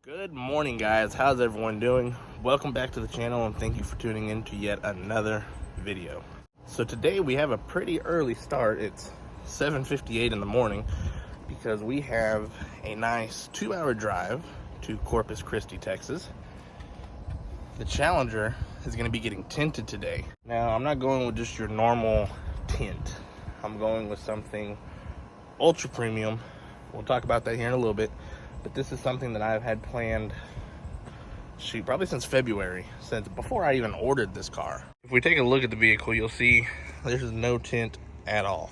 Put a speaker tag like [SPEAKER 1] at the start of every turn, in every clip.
[SPEAKER 1] Good morning, guys. How's everyone doing? Welcome back to the channel and thank you for tuning in to yet another video. So today we have a pretty early start. It's 7:58 in the morning because we have a nice 2-hour drive to Corpus Christi, Texas. The Challenger is going to be getting tinted today. Now, I'm not going with just your normal tint. I'm going with something ultra premium. We'll talk about that here in a little bit. But this is something that I've had planned, probably since February, since before I even ordered this car. If we take a look at the vehicle, you'll see there's no tint at all.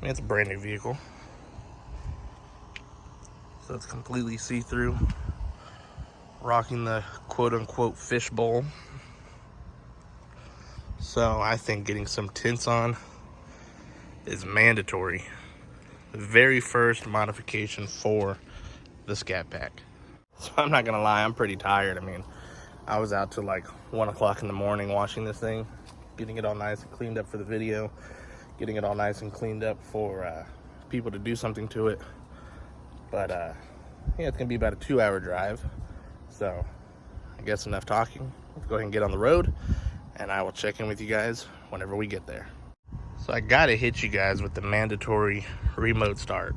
[SPEAKER 1] I mean, it's a brand new vehicle. So it's completely see-through, rocking the quote-unquote fishbowl. So I think getting some tints on is mandatory. The very first modification for the Scat Pack. So I'm not gonna lie, I'm pretty tired. I mean, I was out till like 1 o'clock in the morning washing this thing, getting it all nice and cleaned up for the video, getting it all nice and cleaned up for people to do something to it. But yeah, it's gonna be about a 2-hour drive. So I guess enough talking. Let's go ahead and get on the road and I will check in with you guys whenever we get there. So I gotta hit you guys with the mandatory remote start.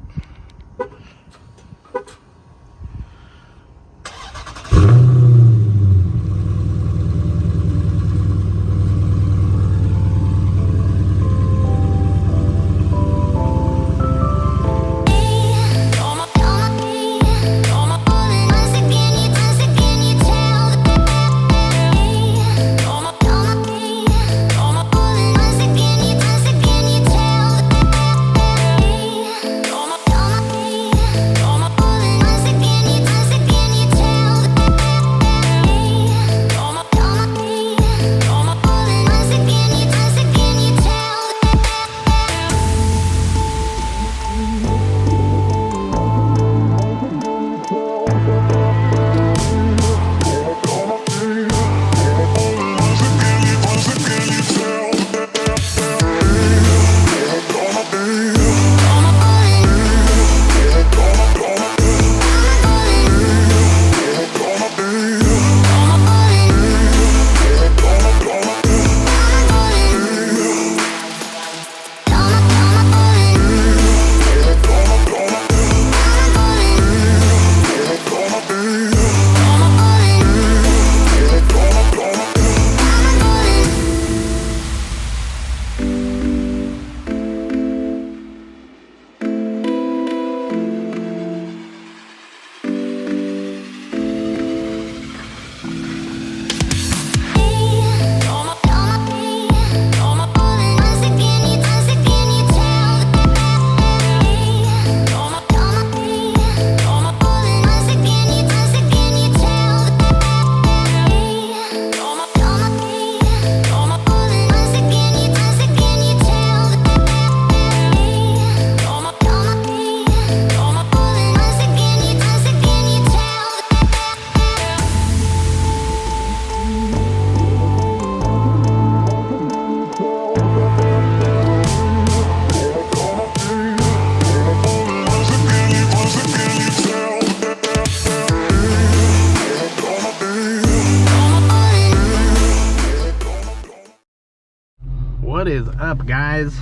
[SPEAKER 1] What is up, guys?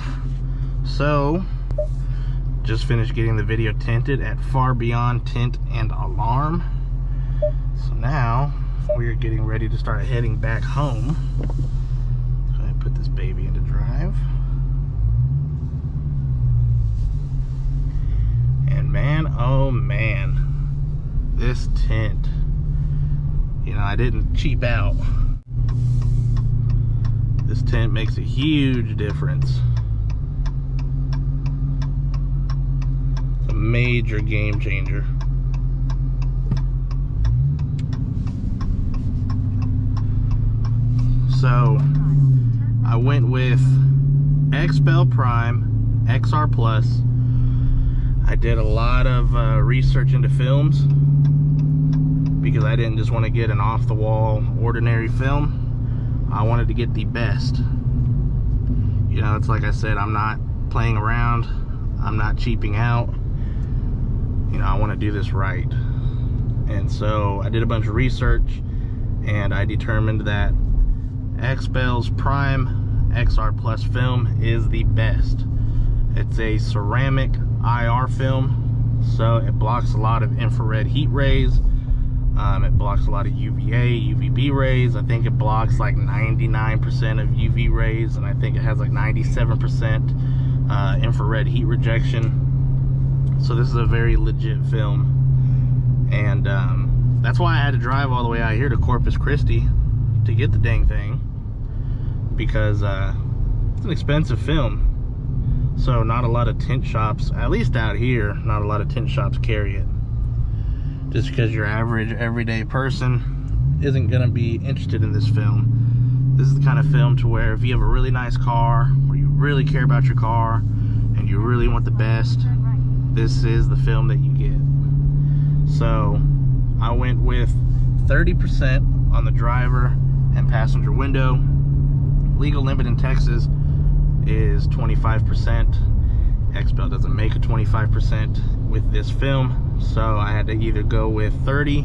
[SPEAKER 1] So just finished getting the video tinted at Far Beyond Tint and Alarm. So now we are getting ready to start heading back home. So I put this baby into drive. And man, oh man, this tint, you know, I didn't cheap out. This tint makes a huge difference. It's a major game changer. So I went with XPEL Prime XR Plus. I did a lot of research into films because I didn't just want to get an off-the-wall ordinary film. I wanted to get the best. You know, it's like I said, I'm not playing around. I'm not cheaping out. You know, I want to do this right. And so I did a bunch of research, and I determined that XPEL's Prime XR Plus film is the best. It's a ceramic IR film, so it blocks a lot of infrared heat rays. It blocks a lot of UVA, UVB rays. I think it blocks like 99% of UV rays, and I think it has like 97% infrared heat rejection. So this is a very legit film, and that's why I had to drive all the way out here to Corpus Christi to get the dang thing, because it's an expensive film. So not a lot of tint shops, at least out here, not a lot of tint shops carry it. Just because your average everyday person isn't going to be interested in this film. This is the kind of film to where if you have a really nice car, or you really care about your car, and you really want the best, this is the film that you get. So I went with 30% on the driver and passenger window. Legal limit in Texas is 25%. XPEL doesn't make a 25% with this film, so I had to either go with 30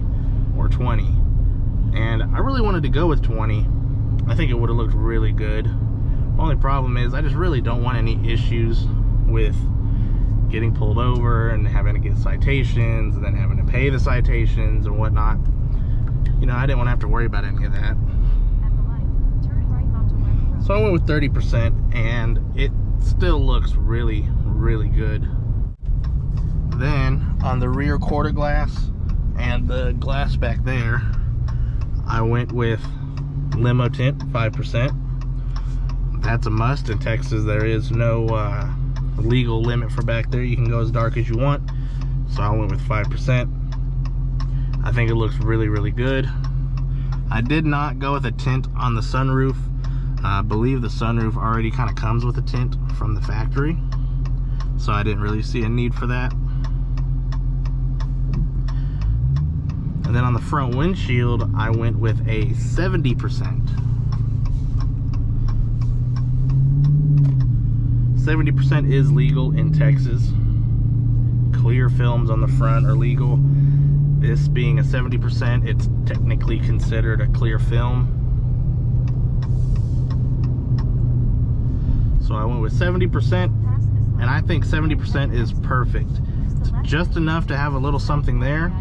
[SPEAKER 1] or 20. And I really wanted to go with 20. I think it would have looked really good. Only problem is I just really don't want any issues with getting pulled over and having to get citations and then having to pay the citations and whatnot. You know, I didn't want to have to worry about any of that. So I went with 30%, and it still looks really, really good. Then on the rear quarter glass and the glass back there, I went with limo tint 5%. That's a must in Texas. There is no legal limit for back there. You can go as dark as you want, so I went with 5%. I think it looks really, really good. I did not go with a tint on the sunroof. I believe the sunroof already kind of comes with a tint from the factory, so I didn't really see a need for that. And then on the front windshield, I went with a 70%. 70% is legal in Texas. Clear films on the front are legal. This being a 70%, it's technically considered a clear film. So I went with 70%, and I think 70% is perfect. It's just enough to have a little something there.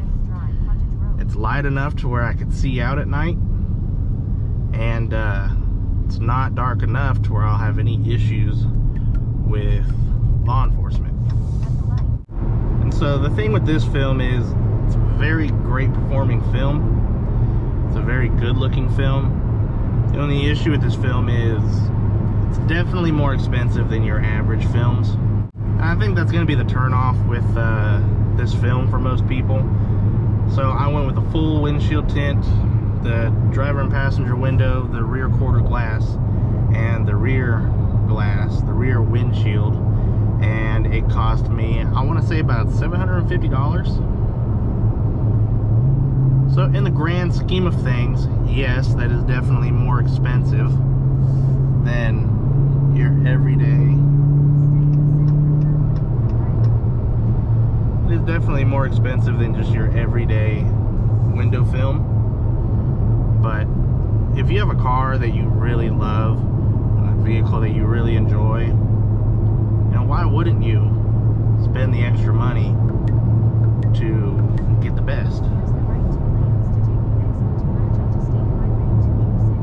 [SPEAKER 1] It's light enough to where I could see out at night, and it's not dark enough to where I'll have any issues with law enforcement. And so the thing with this film is it's a very great performing film. It's a very good looking film. The only issue with this film is it's definitely more expensive than your average films. I think that's going to be the turnoff with this film for most people. So I went with a full windshield tint, the driver and passenger window, the rear quarter glass, and the rear glass, the rear windshield. And it cost me, I want to say, about $750. So in the grand scheme of things, yes, that is definitely more expensive than your everyday. It is definitely more expensive than just your everyday window film. But if you have a car that you really love, a vehicle that you really enjoy, you know, why wouldn't you spend the extra money to get the best?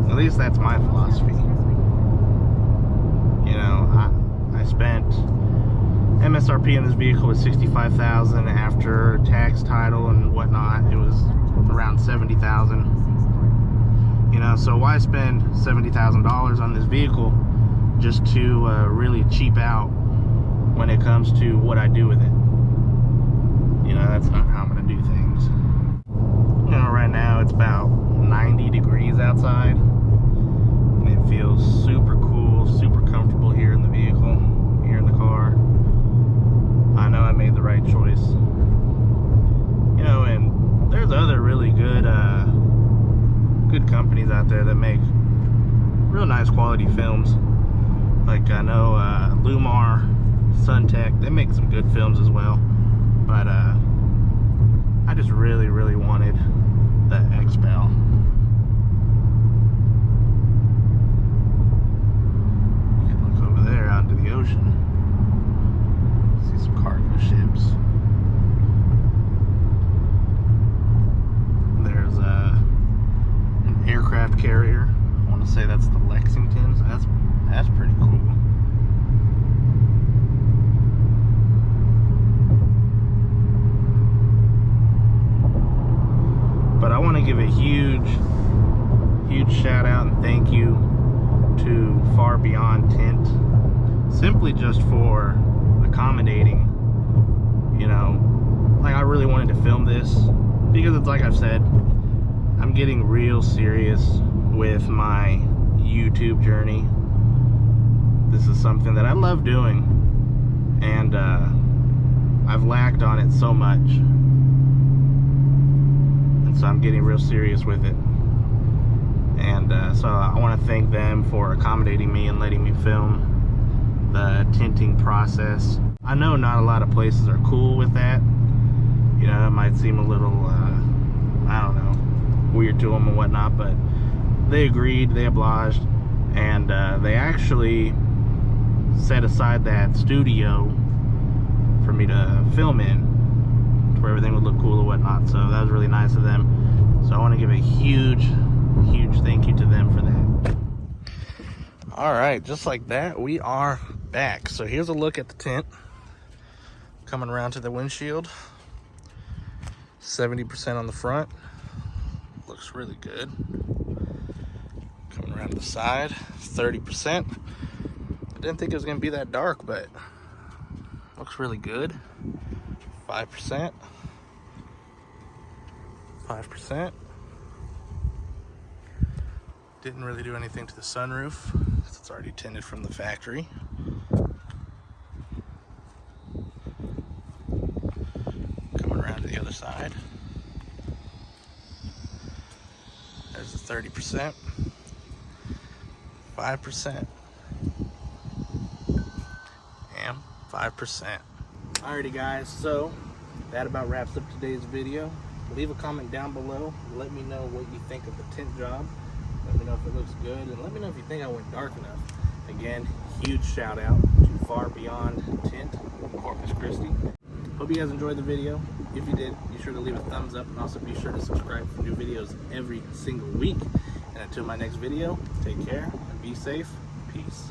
[SPEAKER 1] At least that's my philosophy. You know, I spent MSRP in this vehicle was $65,000. After tax, title, and whatnot, it was around $70,000. You know, so why spend $70,000 on this vehicle just to really cheap out when it comes to what I do with it? You know, that's not how I'm gonna do things. You know, right now it's about 90 degrees outside, and it feels super cool, super comfortable here in the vehicle, here in the car. I know I made the right choice. You know, and there's other really good good companies out there that make real nice quality films. Like I know Lumar, Suntech, they make some good films as well. But I just really wanted the XPEL. You can look over there out into the ocean. See some cargo ships. There's an aircraft carrier. I want to say that's the Lexington. So that's pretty cool. But I want to give a huge shout out and thank you to Far Beyond Tint, simply just for accommodating. You know, like, I really wanted to film this because it's like I've said, I'm getting real serious with my YouTube journey. This is something that I love doing, and I've lacked on it so much. So I'm getting real serious with it, and so I want to thank them for accommodating me and letting me film the tinting process. I know not a lot of places are cool with that. You know, it might seem a little I don't know, weird to them and whatnot, but they agreed, they obliged, and they actually set aside that studio for me to film in, where everything would look cool and whatnot. So that was really nice of them. So I want to give a huge thank you to them for that. All right, just like that, we are back. So here's a look at the tint coming around to the windshield. 70% on the front, looks really good. Coming around to the side, 30%. I didn't think it was gonna be that dark, but looks really good. 5%. 5%. Didn't really do anything to the sunroof because it's already tinted from the factory. Coming around to the other side. There's the 30%. 5%. And 5%. Alrighty guys, so that about wraps up today's video. Leave a comment down below. Let me know what you think of the tint job. Let me know if it looks good, and let me know if you think I went dark enough. Again, huge shout out to Far Beyond Tint in Corpus Christi. Hope you guys enjoyed the video. If you did, be sure to leave a thumbs up, and also be sure to subscribe for new videos every single week. And until my next video, take care and be safe. Peace.